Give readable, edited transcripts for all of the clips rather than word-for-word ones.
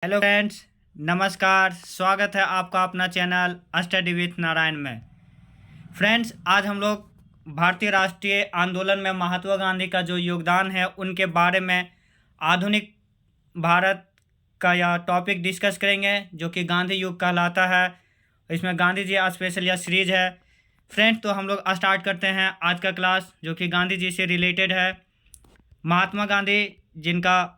Hello friends, नमस्कार। स्वागत है आपका अपना चैनल स्टडी विथ नारायण में। फ्रेंड्स, आज हम लोग भारतीय राष्ट्रीय आंदोलन में महात्मा गांधी का जो योगदान है उनके बारे में आधुनिक भारत का यह टॉपिक डिस्कस करेंगे, जो कि गांधी युग कहलाता है। इसमें गांधी जी स्पेशल यह सीरीज है। फ्रेंड्स, तो हम लोग स्टार्ट करते हैं आज का क्लास, जो कि गांधी जी से रिलेटेड है। महात्मा गांधी, जिनका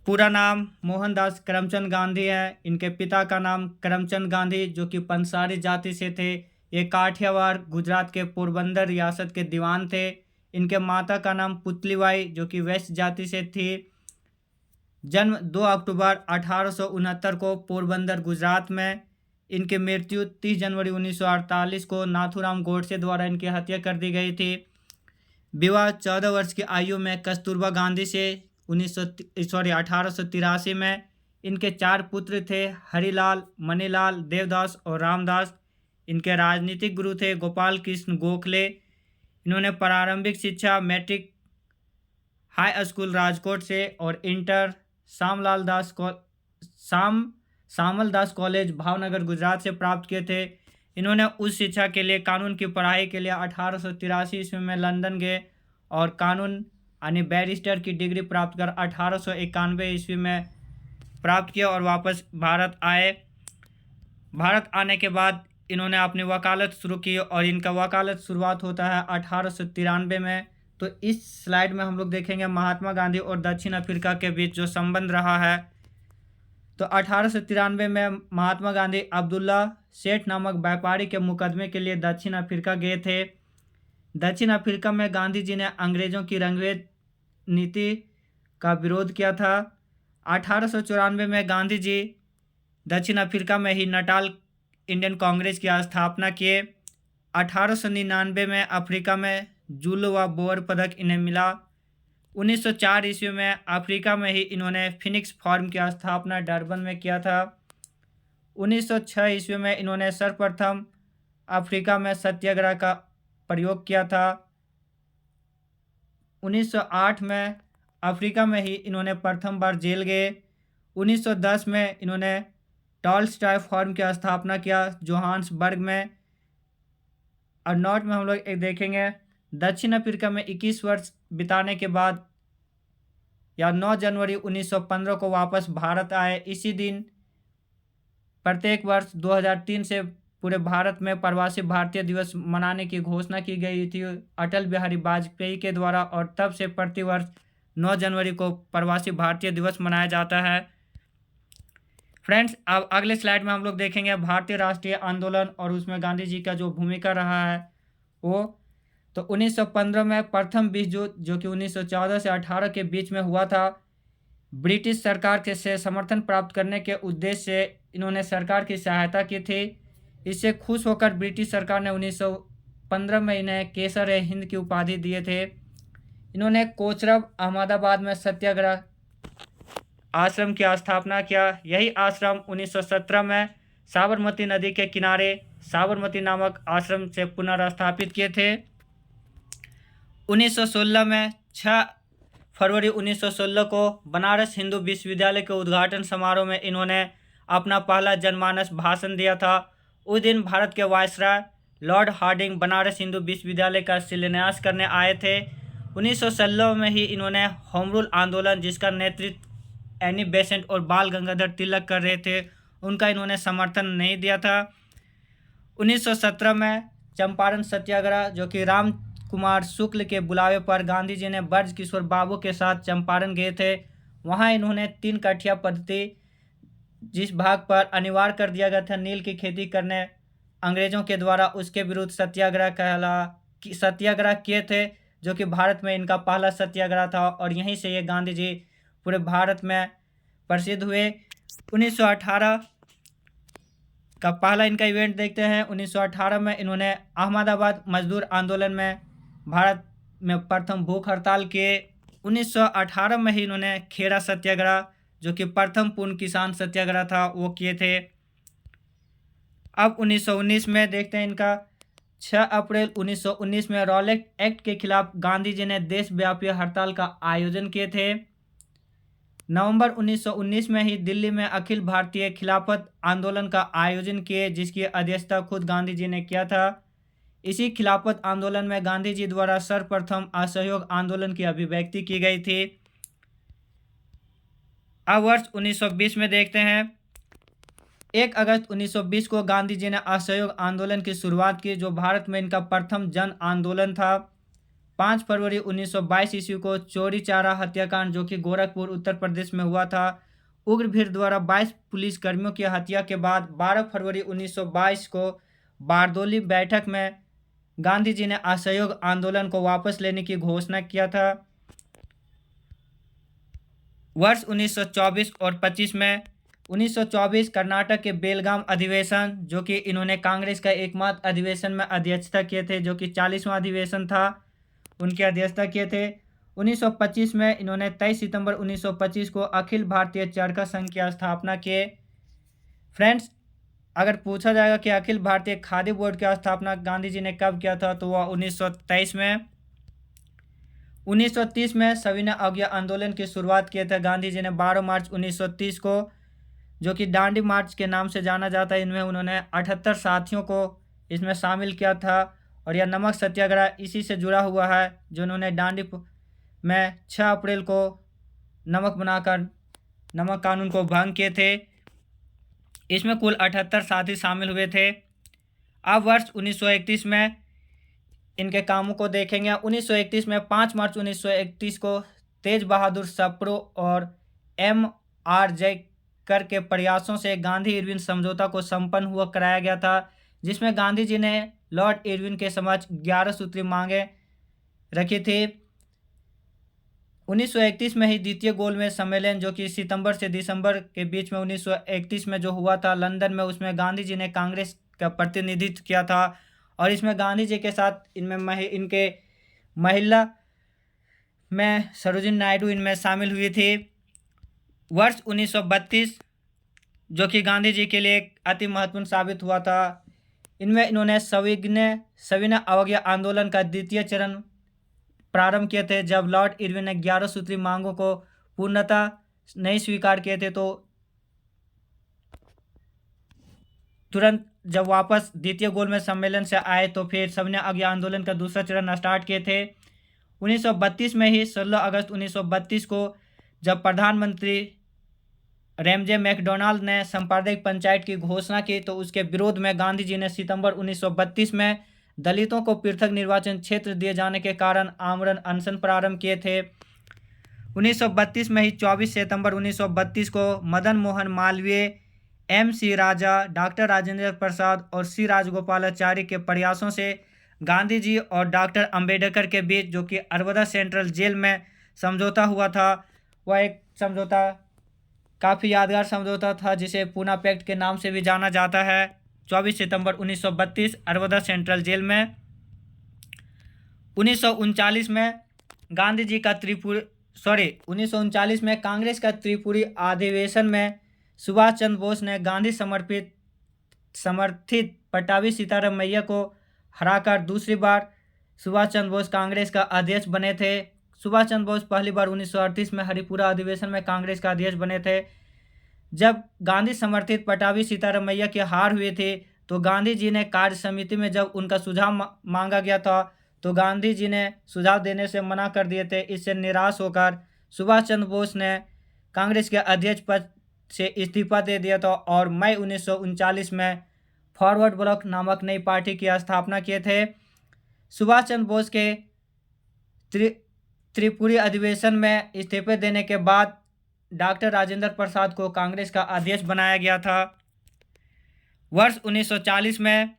पूरा नाम मोहनदास करमचंद गांधी है। इनके पिता का नाम करमचंद गांधी, जो कि पंसारी जाति से थे। ये काठियावाड़ गुजरात के पोरबंदर रियासत के दीवान थे। इनके माता का नाम पुतलीबाई, जो कि वैश्य जाति से थी। जन्म 2 अक्टूबर 1869 को पोरबंदर गुजरात में। इनकी मृत्यु 30 जनवरी 1948 को नाथूराम गोडसे द्वारा इनकी हत्या कर दी गई थी। विवाह 14 वर्ष की आयु में कस्तूरबा गांधी से 1883 में। इनके 4 पुत्र थे, हरिलाल, मणिलाल, देवदास और रामदास। इनके राजनीतिक गुरु थे गोपाल कृष्ण गोखले। इन्होंने प्रारंभिक शिक्षा मैट्रिक हाई स्कूल राजकोट से और इंटर सामल दास कॉलेज भावनगर गुजरात से प्राप्त किए थे। इन्होंने उच्च शिक्षा के लिए कानून की पढ़ाई के लिए 1883 ईस्वी में लंदन गए और कानून यानी बैरिस्टर की डिग्री प्राप्त कर 1891 ईस्वी में प्राप्त किया और वापस भारत आए। भारत आने के बाद इन्होंने अपनी वकालत शुरू की और इनका वकालत शुरुआत होता है 1893 में। तो इस स्लाइड में हम लोग देखेंगे महात्मा गांधी और दक्षिण अफ्रीका के बीच जो संबंध रहा है। तो 1893 में महात्मा गांधी अब्दुल्ला सेठ नामक व्यापारी के मुकदमे के लिए दक्षिण अफ्रीका गए थे। दक्षिण अफ्रीका में गांधी जी ने अंग्रेज़ों की रंगभेद नीति का विरोध किया था। 1894 में गांधी जी दक्षिण अफ्रीका में ही नटाल इंडियन कांग्रेस की स्थापना किए। 1899 में अफ्रीका में जूलो व बोअर पदक इन्हें मिला। 1904 ईस्वी में अफ्रीका में ही इन्होंने फिनिक्स फार्म की स्थापना डरबन में किया था। 1906 ईस्वी में इन्होंने सर्वप्रथम अफ्रीका में सत्याग्रह का प्रयोग किया था। 1908 में अफ्रीका में ही इन्होंने प्रथम बार जेल गए। 1910 में इन्होंने टॉलस्टॉय फार्म की स्थापना किया जोहान्सबर्ग में। और नोट में हम लोग एक देखेंगे, दक्षिण अफ्रीका में 21 वर्ष बिताने के बाद या 9 जनवरी 1915 को वापस भारत आए। इसी दिन प्रत्येक वर्ष 2003 से पूरे भारत में प्रवासी भारतीय दिवस मनाने की घोषणा की गई थी अटल बिहारी वाजपेयी के द्वारा, और तब से प्रतिवर्ष 9 जनवरी को प्रवासी भारतीय दिवस मनाया जाता है। फ्रेंड्स, अब अगले स्लाइड में हम लोग देखेंगे भारतीय राष्ट्रीय आंदोलन और उसमें गांधी जी का जो भूमिका रहा है वो। तो 1915 में प्रथम विश्व युद्ध, जो कि 1914 से 18 के बीच में हुआ था, ब्रिटिश सरकार के से समर्थन प्राप्त करने के उद्देश्य से इन्होंने सरकार की सहायता की थी। इससे खुश होकर ब्रिटिश सरकार ने 1915 में इन्हें केसर ए हिंद की उपाधि दिए थे। इन्होंने कोचरब अहमदाबाद में सत्याग्रह आश्रम की स्थापना किया। यही आश्रम 1917 में साबरमती नदी के किनारे साबरमती नामक आश्रम से पुनर्स्थापित किए थे। 1916 में 6 फरवरी 1916 को बनारस हिंदू विश्वविद्यालय के उद्घाटन समारोह में इन्होंने अपना पहला जनमानस भाषण दिया था। उस दिन भारत के viceroy Lord Hardinge Banaras Hindu विश्वविद्यालय का शिलान्यास करने आए थे। 1916 में ही इन्होंने होम रूल आंदोलन, जिसका नेतृत्व एनी बेसेंट और बाल गंगाधर तिलक कर रहे थे, उनका इन्होंने समर्थन नहीं दिया था। 1917 में चंपारण सत्याग्रह, जो कि राम कुमार शुक्ल के बुलावे पर गांधी जी ने ब्रज किशोर बाबू के साथ चंपारण गए थे। वहां इन्होंने 3 कठिया पद्धति, जिस भाग पर अनिवार्य कर दिया गया था नील की खेती करने अंग्रेजों के द्वारा, उसके विरुद्ध सत्याग्रह किए थे, जो कि भारत में इनका पहला सत्याग्रह था और यहीं से ये गांधी जी पूरे भारत में प्रसिद्ध हुए। 1918 का पहला इनका इवेंट देखते हैं। 1918 में इन्होंने अहमदाबाद मजदूर आंदोलन में भारत में प्रथम भूख हड़ताल किए। 1918 में ही इन्होंने खेड़ा सत्याग्रह, जो कि प्रथम पूर्ण किसान सत्याग्रह था, वो किए थे। अब 1919 में देखते हैं इनका 6 अप्रैल 1919 में रॉलेट एक्ट के खिलाफ गांधी जी ने देशव्यापी हड़ताल का आयोजन किए थे। नवंबर 1919 में ही दिल्ली में अखिल भारतीय खिलाफत आंदोलन का आयोजन किए, जिसकी अध्यक्षता खुद गांधी जी ने किया था। इसी खिलाफत आंदोलन में गांधी जी द्वारा सर्वप्रथम असहयोग आंदोलन की अभिव्यक्ति की गई थी। अब वर्ष 1920 में देखते हैं। 1 अगस्त 1920 को गांधी जी ने असहयोग आंदोलन की शुरुआत की, जो भारत में इनका प्रथम जन आंदोलन था। 5 फरवरी 1922 ईस्वी को चोरी चारा हत्याकांड, जो कि गोरखपुर उत्तर प्रदेश में हुआ था, उग्र भीड़ द्वारा 22 पुलिसकर्मियों की हत्या के बाद 12 फरवरी 1922 को बारदोली बैठक में गांधी जी ने असहयोग आंदोलन को वापस लेने की घोषणा किया था। वर्ष 1924 और 25 में 1924 कर्नाटक के बेलगाम अधिवेशन, जो कि इन्होंने कांग्रेस का एकमात्र अधिवेशन में अध्यक्षता किए थे, जो कि 40वां अधिवेशन था, उनकी अध्यक्षता किए थे। 1925 में इन्होंने 23 सितंबर 1925 को अखिल भारतीय चरखा संघ की स्थापना किए। फ्रेंड्स, अगर पूछा जाएगा कि अखिल भारतीय खादी बोर्ड की स्थापना गांधी जी ने कब किया था, तो वह 1923 में। 1930 में सविनय अवज्ञा आंदोलन की शुरुआत किए थे गांधी जी ने 12 मार्च 1930 को, जो कि दांडी मार्च के नाम से जाना जाता है। इनमें उन्होंने 78 साथियों को इसमें शामिल किया था, और यह नमक सत्याग्रह इसी से जुड़ा हुआ है, जो उन्होंने दांडी में 6 अप्रैल को नमक बनाकर नमक कानून को भंग किए थे। इसमें कुल 78 साथी शामिल हुए थे। अब वर्ष 1931 में इनके कामों को देखेंगे। 1931 में 5 मार्च 1931 को तेज बहादुर सप्रू और M.R. जयकर के प्रयासों से गांधी इरविन समझौता को संपन्न हुआ कराया गया था, जिसमें गांधी जी ने लॉर्ड इरविन के समक्ष 11 सूत्री मांगे रखी थी। 1931 में ही द्वितीय गोलमेज सम्मेलन, जो कि सितंबर से दिसंबर के बीच में 1931 में जो हुआ था लंदन में, उसमें गांधी जी ने कांग्रेस का प्रतिनिधित्व किया था, और इसमें गांधी जी के साथ इनके महिला में सरोजिनी नायडू इनमें शामिल हुई थी। वर्ष 1932, जो कि गांधी जी के लिए एक अति महत्वपूर्ण साबित हुआ था। इनमें इन्होंने सविनय अवज्ञा आंदोलन का द्वितीय चरण प्रारंभ किए थे। जब लॉर्ड इरविन ने 11 सूत्री मांगों को पूर्णतः नहीं स्वीकार किए थे, तो तुरंत जब वापस द्वितीय गोलमेज सम्मेलन से आए, तो फिर सविनय अवज्ञा आंदोलन का दूसरा चरण स्टार्ट किए थे। 1932 में ही 16 अगस्त 1932 को जब प्रधानमंत्री रैमजे मैकडोनाल्ड ने सांप्रदायिक पंचायत की घोषणा की, तो उसके विरोध में गांधी जी ने सितंबर 1932 में दलितों को पृथक निर्वाचन क्षेत्र दिए जाने के कारण आमरण अनशन प्रारंभ किए थे। 1932 में ही 24 सितंबर 1932 को मदन मोहन मालवीय, M.C. राजा, डॉक्टर राजेंद्र प्रसाद और C. राजगोपालाचारी के प्रयासों से गांधी जी और डॉक्टर अंबेडकर के बीच, जो कि अरवदा सेंट्रल जेल में समझौता हुआ था, वह एक समझौता काफ़ी यादगार समझौता था, जिसे पूना पैक्ट के नाम से भी जाना जाता है। 24 सितंबर 1932 अरवदा सेंट्रल जेल में। 1939 में गांधी जी का 1939 में कांग्रेस का त्रिपुरी अधिवेशन में सुभाष चंद्र बोस ने गांधी समर्थित पटाभी सीतारामैया को हराकर दूसरी बार सुभाष चंद्र बोस कांग्रेस का अध्यक्ष बने थे। सुभाष चंद्र बोस पहली बार 1938 में हरिपुरा अधिवेशन में कांग्रेस का अध्यक्ष बने थे। जब गांधी समर्थित पटाभी सीतारामैया की हार हुई थी, तो गांधी जी ने कार्य समिति में जब उनका सुझाव मांगा गया था, तो गांधी जी ने सुझाव देने से मना कर दिए थे। इससे निराश होकर सुभाष चंद्र बोस ने कांग्रेस के अध्यक्ष पद से इस्तीफा दे दिया था, और मई 1939 में फॉरवर्ड ब्लॉक नामक नई पार्टी की स्थापना किए थे। सुभाष चंद्र बोस के त्रिपुरी अधिवेशन में इस्तीफे देने के बाद डॉक्टर राजेंद्र प्रसाद को कांग्रेस का अध्यक्ष बनाया गया था। वर्ष 1940 में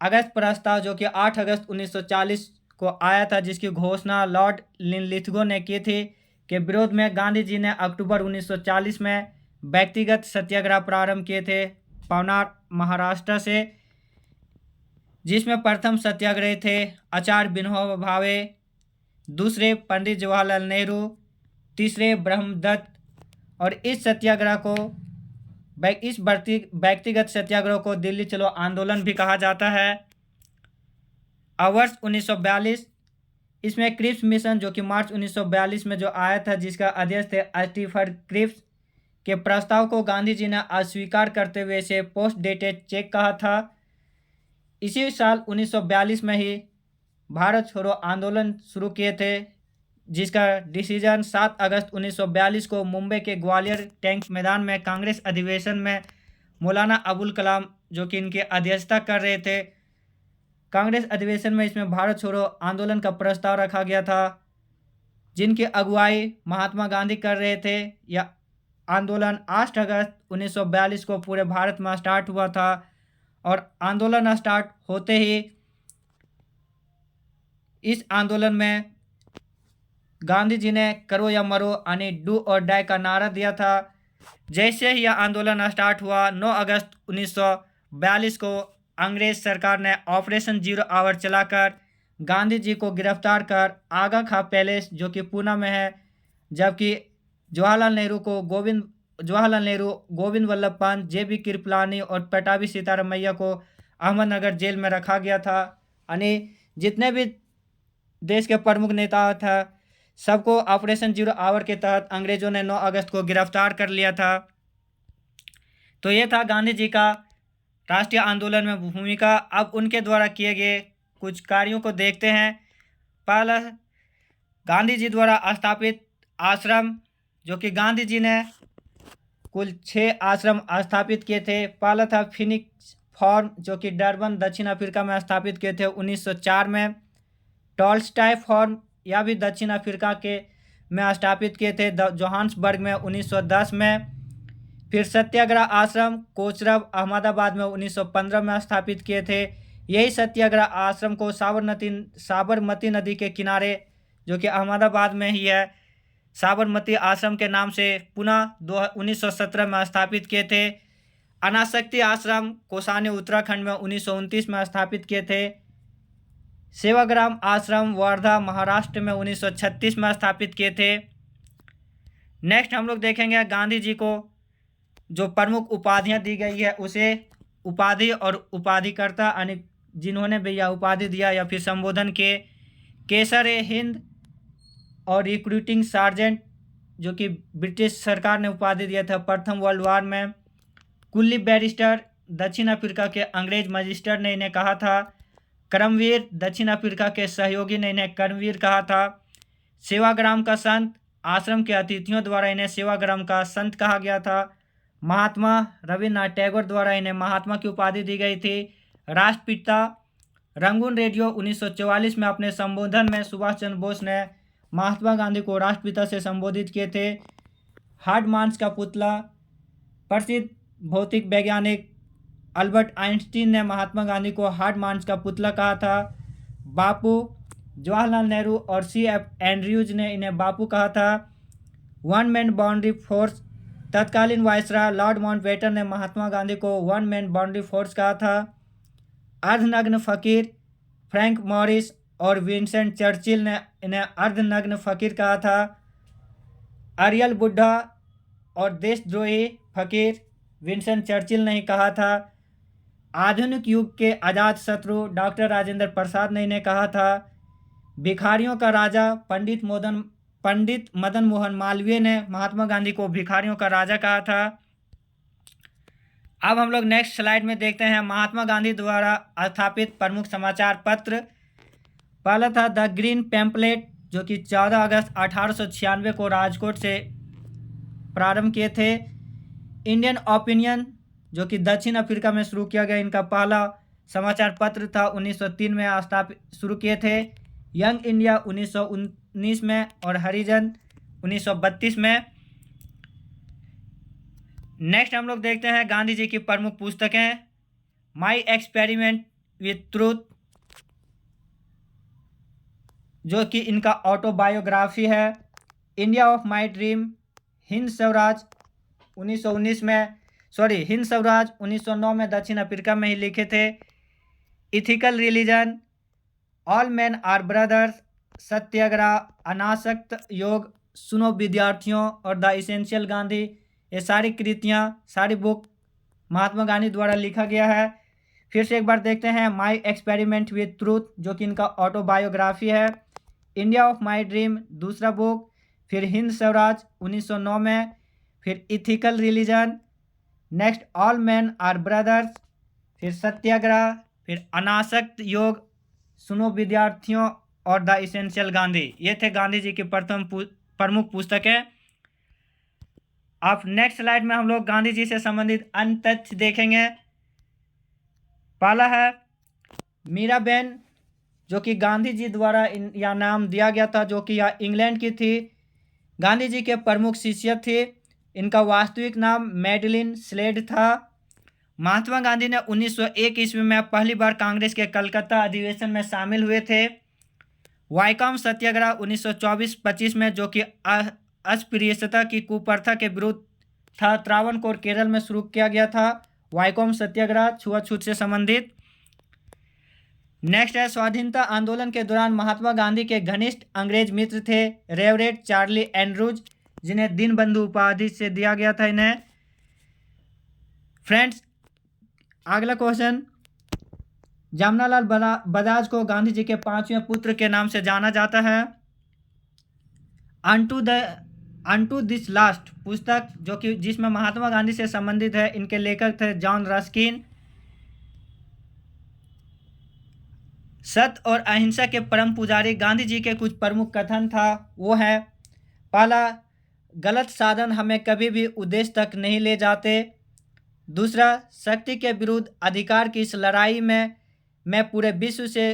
अगस्त प्रस्ताव, जो कि 8 अगस्त 1940 को आया था, जिसकी घोषणा लॉर्ड लिनलिथगो ने की थी, के विरोध में गांधी जी ने अक्टूबर 1940 में व्यक्तिगत सत्याग्रह प्रारंभ किए थे पवनार महाराष्ट्र से, जिसमें प्रथम सत्याग्रही थे आचार्य विनोबा भावे, दूसरे पंडित जवाहरलाल नेहरू, तीसरे ब्रह्मदत्त। और इस व्यक्तिगत सत्याग्रह को दिल्ली चलो आंदोलन भी कहा जाता है। वर्ष 1942 इसमें क्रिप्स मिशन जो कि मार्च 1942 में जो आया था, जिसका अध्यक्ष थे स्टीफन क्रिप्स, के प्रस्ताव को गांधी जी ने अस्वीकार करते हुए इसे पोस्ट डेटेड चेक कहा था। इसी साल 1942 में ही भारत छोड़ो आंदोलन शुरू किए थे, जिसका डिसीजन 7 अगस्त 1942 को मुंबई के ग्वालियर टैंक मैदान में कांग्रेस अधिवेशन में मौलाना अबुल कलाम जो कि इनकी अध्यक्षता कर रहे थे, कांग्रेस अधिवेशन में इसमें भारत छोड़ो आंदोलन का प्रस्ताव रखा गया था, जिनकी अगुवाई महात्मा गांधी कर रहे थे। यह आंदोलन 8 अगस्त 1942 को पूरे भारत में स्टार्ट हुआ था और आंदोलन स्टार्ट होते ही इस आंदोलन में गांधी जी ने करो या मरो यानी डू और डाई का नारा दिया था। जैसे ही यह आंदोलन स्टार्ट हुआ, 9 अगस्त 1942 को अंग्रेज सरकार ने ऑपरेशन 0 आवर चलाकर गांधी जी को गिरफ्तार कर आगा खां पैलेस जो कि पूना में है, जबकि जवाहरलाल नेहरू, गोविंद वल्लभ पंत, जेबी कृपलानी और पटाभी सीतारामैया को अहमदनगर जेल में रखा गया था। यानी जितने भी देश के प्रमुख नेता था, सबको ऑपरेशन 0 आवर के तहत अंग्रेजों ने 9 अगस्त को गिरफ्तार कर लिया था। तो ये था गांधी जी का राष्ट्रीय आंदोलन में भूमिका। अब उनके द्वारा किए गए कुछ कार्यों को देखते हैं। पहला, गांधी जी द्वारा स्थापित आश्रम, जो कि गांधी जी ने कुल 6 आश्रम स्थापित किए थे। पहला था फिनिक्स फार्म जो कि डरबन दक्षिण अफ्रीका में स्थापित किए थे 1904 में। टॉल्स्टॉय फार्म यह भी दक्षिण अफ्रीका के में स्थापित किए थे जोहान्सबर्ग में 1910 में। फिर सत्याग्रह आश्रम कोचरब अहमदाबाद में 1915 में स्थापित किए थे। यही सत्याग्रह आश्रम को साबरमती नदी के किनारे जो कि अहमदाबाद में ही है, साबरमती आश्रम के नाम से पुनः 1917 में स्थापित किए थे। अनासक्ति आश्रम कोसानी उत्तराखंड में 1929 में स्थापित किए थे। सेवाग्राम आश्रम वर्धा महाराष्ट्र में 1936 में स्थापित किए थे। नेक्स्ट हम लोग देखेंगे गांधी जी को जो प्रमुख उपाधियां दी गई है उसे उपाधि और उपाधिकर्ता यानी जिन्होंने भी यह उपाधि दिया या फिर संबोधन के केसर-ए-हिंद और रिक्रूटिंग सार्जेंट जो कि ब्रिटिश सरकार ने उपाधि दिया था प्रथम वर्ल्ड वॉर में। कुल्ली बैरिस्टर दक्षिण अफ्रीका के अंग्रेज मजिस्ट्रेट ने इन्हें कहा था। कर्मवीर दक्षिण अफ्रीका के सहयोगी ने इन्हें कर्मवीर कहा था। सेवाग्राम का संत, आश्रम के अतिथियों द्वारा इन्हें सेवाग्राम का संत कहा गया था। महात्मा रविन्द्रनाथ टैगोर द्वारा इन्हें महात्मा की उपाधि दी गई थी। राष्ट्रपिता, रंगून रेडियो 1944 में अपने संबोधन में सुभाष चंद्र बोस ने महात्मा गांधी को राष्ट्रपिता से संबोधित किए थे। हार्ड मार्क्स का पुतला, प्रसिद्ध भौतिक वैज्ञानिक अल्बर्ट आइंस्टीन ने महात्मा गांधी को हार्ड मार्क्स का पुतला कहा था। बापू, जवाहरलाल नेहरू और C.F. एंड्रयूज ने इन्हें बापू कहा था। वन मैन बाउंड्री फोर्स, तत्कालीन वायसराय लॉर्ड माउंटबेटन ने महात्मा गांधी को वन मैन बाउंड्री फोर्स कहा था। अर्धनग्न फकीर, फ्रैंक मॉरिस और विंसेंट चर्चिल ने इन्हें अर्धनग्न फकीर कहा था। अरियल बुड्ढा और देशद्रोही फकीर विंसेंट चर्चिल ने ही कहा था। आधुनिक युग के आज़ाद शत्रु डॉक्टर राजेंद्र प्रसाद ने इन्हें कहा था। भिखारियों का राजा पंडित मदन मोहन मालवीय ने महात्मा गांधी को भिखारियों का राजा कहा था। अब हम लोग नेक्स्ट स्लाइड में देखते हैं महात्मा गांधी द्वारा स्थापित प्रमुख समाचार पत्र। पहला था द ग्रीन पैम्पलेट जो कि 14 अगस्त 1896 को राजकोट से प्रारंभ किए थे। इंडियन ओपिनियन जो कि दक्षिण अफ्रीका में शुरू किया गया, इनका पहला समाचार पत्र था 1903 में स्थापित शुरू किए थे। यंग इंडिया 1919 में और हरिजन 1932 में। नेक्स्ट हम लोग देखते हैं गांधी जी की प्रमुख पुस्तकें। माई एक्सपेरिमेंट विथ ट्रूथ जो कि इनका ऑटोबायोग्राफी है। India of my dream, Hind Swaraj 1909 में दक्षिण अफ्रीका में ही लिखे थे। Ethical religion, all man are brothers, Satyagraha, Anasakta Yoga, सुनो विद्यार्थियों और द इसेंशियल गांधी, ये सारी कृतियाँ, सारी बुक महात्मा गांधी द्वारा लिखा गया है। फिर से एक बार देखते हैं माई एक्सपेरिमेंट विथ ट्रूथ जो कि इनका ऑटोबायोग्राफी है। इंडिया ऑफ माई ड्रीम दूसरा बुक, फिर हिंद स्वराज 1909 में, फिर ethical religion, next all man are brothers, फिर सत्याग्रह, फिर अनासक्त योग, सुनो विद्यार्थियों और द इसेंशियल गांधी। ये थे गांधी जी की प्रथम प्रमुख पुस्तकें। अब नेक्स्ट स्लाइड में हम लोग गांधी जी से संबंधित अन्य तथ्य देखेंगे। पहला है मीराबेन, जो कि गांधी जी द्वारा यह नाम दिया गया था, जो कि यह इंग्लैंड की थी, गांधी जी के प्रमुख शिष्य थे। इनका वास्तविक नाम मैडलिन स्लेड था। महात्मा गांधी ने 1901 ईस्वी में पहली बार कांग्रेस के कलकत्ता अधिवेशन में शामिल हुए थे। वाइकम सत्याग्रह 1924-25 में, जो कि अस्पृश्यता की कुप्रथा के विरुद्ध था, त्रावणकोर केरल में शुरू किया गया था। वाइकम सत्याग्रह छुआछूत से संबंधित। नेक्स्ट है स्वाधीनता आंदोलन के दौरान महात्मा गांधी के घनिष्ठ अंग्रेज मित्र थे रेवरेट चार्ली एंड्रूज, जिन्हें दीनबंधु उपाधि से दिया गया था इन्हें। फ्रेंड्स, अगला क्वेश्चन, जमनालाल बजाज को गांधी जी के 5वें पुत्र के नाम से जाना जाता है। अनटू दिस लास्ट पुस्तक, जो कि जिसमें महात्मा गांधी से संबंधित है, इनके लेखक थे जॉन रस्किन। सत्य और अहिंसा के परम पुजारी गांधी जी के कुछ प्रमुख कथन था, वो है, पहला, गलत साधन हमें कभी भी उद्देश्य तक नहीं ले जाते। दूसरा, शक्ति के विरुद्ध अधिकार की इस लड़ाई में मैं पूरे विश्व से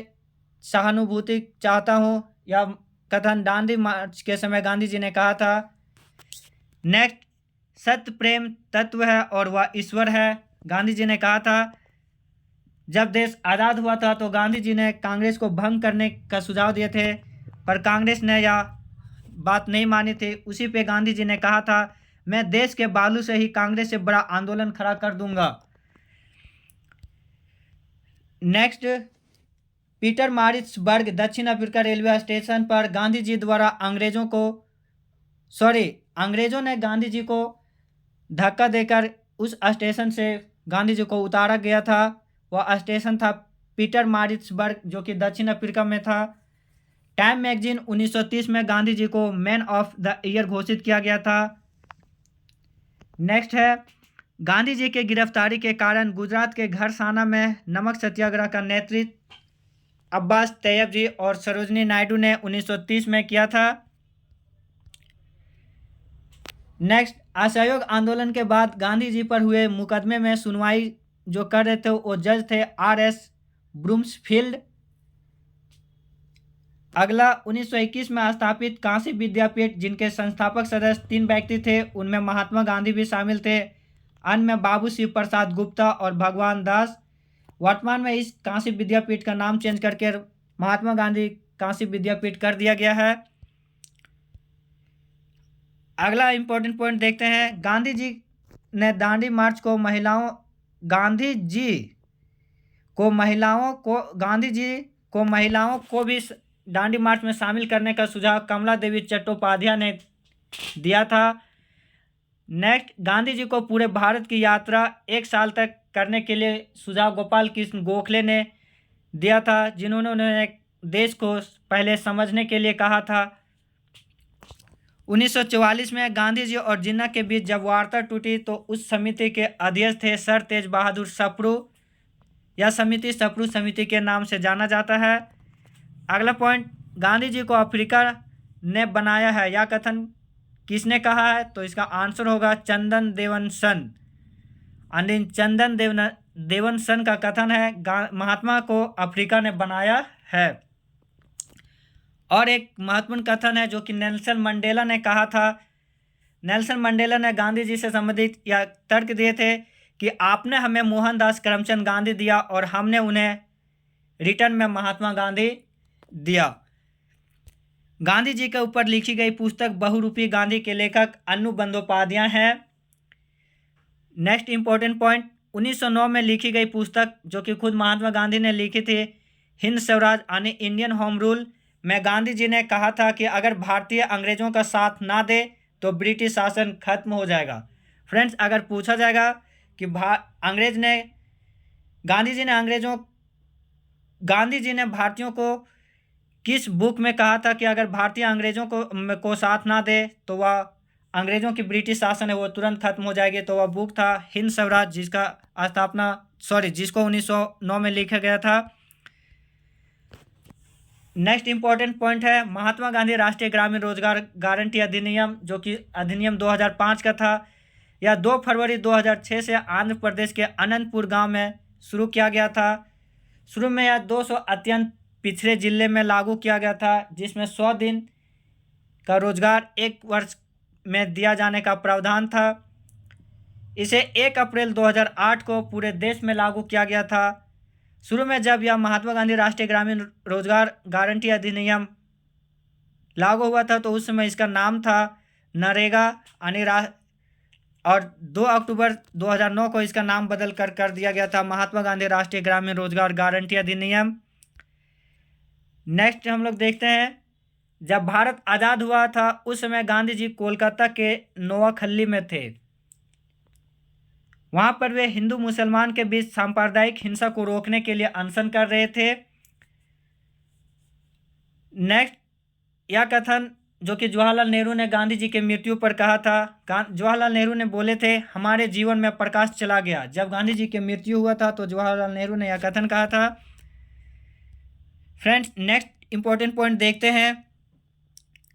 सहानुभूति चाहता हूँ। यह कथन दांडी मार्च के समय गांधी जी ने कहा था। नेक्स्ट, सत्य प्रेम तत्व है और वह ईश्वर है, गांधी जी ने कहा था। जब देश आज़ाद हुआ था तो गांधी जी ने कांग्रेस को भंग करने का सुझाव दिए थे, पर कांग्रेस ने यह बात नहीं मानी थी। उसी पे गांधी जी ने कहा था, मैं देश के बालू से ही कांग्रेस से बड़ा आंदोलन खड़ा कर दूंगा। नेक्स्ट, पीटर मारिट्सबर्ग दक्षिण अफ्रीका रेलवे स्टेशन पर गांधी जी द्वारा अंग्रेजों ने गांधी जी को धक्का देकर उस स्टेशन से गांधी जी को उतारा गया था। वह स्टेशन था पीटर मारिट्सबर्ग, जो कि दक्षिण अफ्रीका में था। टाइम मैगजीन 1930 में गांधी जी को मैन ऑफ द ईयर घोषित किया गया था। नेक्स्ट है, गांधी जी के गिरफ्तारी के कारण गुजरात के घरसाना में नमक सत्याग्रह का नेतृत्व अब्बास तैयब जी और सरोजनी नायडू ने 1930 में किया था। नेक्स्ट, असहयोग आंदोलन के बाद गांधी जी पर हुए मुकदमे में सुनवाई जो कर रहे थे वो जज थे R.S. ब्रूम्सफील्ड। अगला, 1921 में स्थापित काशी विद्यापीठ, जिनके संस्थापक सदस्य 3 व्यक्ति थे, उनमें महात्मा गांधी भी शामिल थे। अन्य में बाबू शिव प्रसाद गुप्ता और भगवान दास। वर्तमान में इस काशी विद्यापीठ का नाम चेंज करके महात्मा गांधी काशी विद्यापीठ कर दिया गया है। अगला इंपॉर्टेंट पॉइंट देखते हैं, गांधी जी ने दांडी मार्च को महिलाओं को भी दांडी मार्च में शामिल करने का सुझाव कमला देवी चट्टोपाध्याय ने दिया था। नेक्स्ट, गांधी जी को पूरे भारत की यात्रा 1 साल तक करने के लिए सुझाव गोपाल कृष्ण गोखले ने दिया था, जिन्होंने उन्हें देश को पहले समझने के लिए कहा था। 1944 में गांधी जी और जिन्ना के बीच जब वार्ता टूटी तो उस समिति के अध्यक्ष थे सर तेज बहादुर सप्रू। यह समिति सप्रू समिति के नाम से जाना जाता है। अगला पॉइंट, गांधी जी को अफ्रीका ने बनाया है, यह कथन किसने कहा है? तो इसका आंसर होगा चंदन देवनसन। चंदन देवनसन का कथन है, महात्मा को अफ्रीका ने बनाया है। और एक महत्वपूर्ण कथन है जो कि नेल्सन मंडेला ने कहा था। नेल्सन मंडेला ने गांधी जी से संबंधित यह तर्क दिए थे कि आपने हमें मोहनदास करमचंद गांधी दिया और हमने उन्हें रिटर्न में महात्मा गांधी दिया। गांधी जी के ऊपर लिखी गई पुस्तक बहुरूपी गांधी के लेखक अन्नू बंदोपाध्याय हैं। नेक्स्ट इंपॉर्टेंट पॉइंट, 1909 में लिखी गई पुस्तक जो कि खुद महात्मा गांधी ने लिखी थी, हिंद स्वराज यानी इंडियन होम रूल, में गांधी जी ने कहा था कि अगर भारतीय अंग्रेजों का साथ ना दे तो ब्रिटिश शासन खत्म हो जाएगा। फ्रेंड्स, अगर पूछा जाएगा कि गांधी जी ने भारतीयों को किस बुक में कहा था कि अगर भारतीय अंग्रेजों को साथ ना दे तो वह अंग्रेजों की ब्रिटिश शासन है वो तुरंत खत्म हो जाएगी। तो वह बुक था हिंद स्वराज, जिसको 1909 में लिखा गया था। नेक्स्ट इंपॉर्टेंट पॉइंट है महात्मा गांधी राष्ट्रीय ग्रामीण रोजगार गारंटी अधिनियम, जो कि अधिनियम 2005 का था। यह 2 फरवरी 2006 से आंध्र प्रदेश के अनंतपुर गांव में शुरू किया गया था। शुरू में यह 200 अत्यंत पिछड़े जिले में लागू किया गया था, जिसमें 100 दिन का रोजगार 1 वर्ष में दिया जाने का प्रावधान था। इसे 1 अप्रैल 2008 को पूरे देश में लागू किया गया था। शुरू में जब यह महात्मा गांधी राष्ट्रीय ग्रामीण रोजगार गारंटी अधिनियम लागू हुआ था तो उस समय इसका नाम था नरेगा और 2 अक्टूबर 2009 को इसका नाम बदल कर दिया गया था महात्मा गांधी राष्ट्रीय ग्रामीण रोजगार गारंटी अधिनियम। नेक्स्ट हम लोग देखते हैं, जब भारत आज़ाद हुआ था उस समय गांधी जी कोलकाता के नोआखली में थे। वहां पर वे हिंदू मुसलमान के बीच सांप्रदायिक हिंसा को रोकने के लिए अनशन कर रहे थे। नेक्स्ट, यह कथन जो कि जवाहरलाल नेहरू ने गांधी जी के मृत्यु पर कहा था। जवाहरलाल नेहरू ने बोले थे हमारे जीवन में प्रकाश चला गया। जब गांधी जी की मृत्यु हुआ था तो जवाहरलाल नेहरू ने यह कथन कहा था। फ्रेंड्स, नेक्स्ट इंपॉर्टेंट पॉइंट देखते हैं।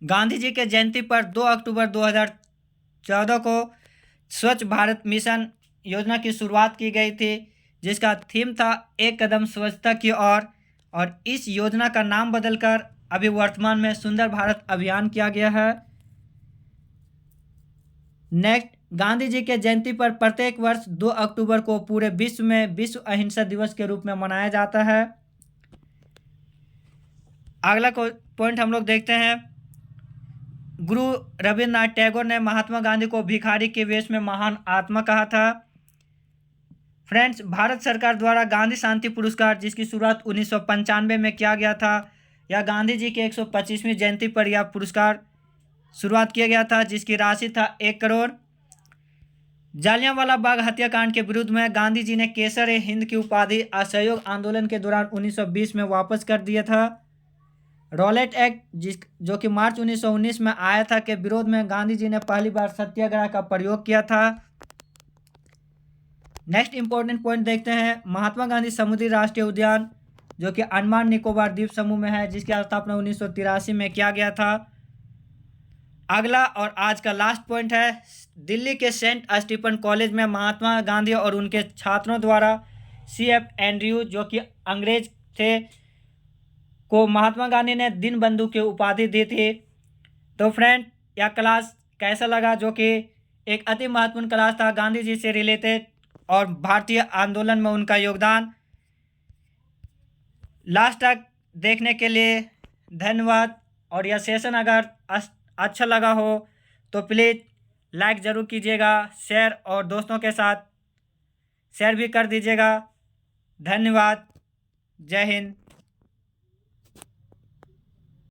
गांधी जी के जयंती पर 2 अक्टूबर 2014 को स्वच्छ भारत मिशन योजना की शुरुआत की गई थी, जिसका थीम था एक कदम स्वच्छता की ओर, और इस योजना का नाम बदलकर अभी वर्तमान में सुंदर भारत अभियान किया गया है। नेक्स्ट, गांधी जी के जयंती पर प्रत्येक वर्ष 2 अक्टूबर को पूरे विश्व में विश्व अहिंसा दिवस के रूप में मनाया जाता है। अगला पॉइंट हम लोग देखते हैं, गुरु रविन्द्रनाथ टैगोर ने महात्मा गांधी को भिखारी के वेश में महान आत्मा कहा था। फ्रेंड्स, भारत सरकार द्वारा गांधी शांति पुरस्कार, जिसकी शुरुआत 1995 में किया गया था, यह गांधी जी के 125वीं जयंती पर यह पुरस्कार शुरुआत किया गया था, जिसकी राशि था 1 करोड़। जालियांवाला बाग हत्याकांड के विरुद्ध में गांधी जी ने केसर-ए-हिंद की उपाधि असहयोग आंदोलन के दौरान 1920 में वापस कर दिया था। रॉलेट एक्ट, जो कि मार्च 1919 में आया था, के विरोध में गांधी जी ने पहली बार सत्याग्रह का प्रयोग किया था। नेक्स्ट इंपॉर्टेंट पॉइंट देखते हैं, महात्मा गांधी समुद्री राष्ट्रीय उद्यान, जो कि अंडमान निकोबार द्वीप समूह में है, जिसकी स्थापना 1983 में किया गया था। अगला और आज का लास्ट पॉइंट है, दिल्ली के सेंट स्टीफन कॉलेज में महात्मा गांधी और उनके छात्रों द्वारा CF एंड्रयू, जो कि अंग्रेज थे, को महात्मा गांधी ने दीनबंधु की उपाधि दी थी। तो फ्रेंड, यह क्लास कैसा लगा, जो कि एक अति महत्वपूर्ण क्लास था गांधी जी से रिलेटेड और भारतीय आंदोलन में उनका योगदान। लास्ट तक देखने के लिए धन्यवाद। और यह सेशन अगर अच्छा लगा हो तो प्लीज़ लाइक ज़रूर कीजिएगा, शेयर और दोस्तों के साथ शेयर भी कर दीजिएगा। धन्यवाद। जय हिंद।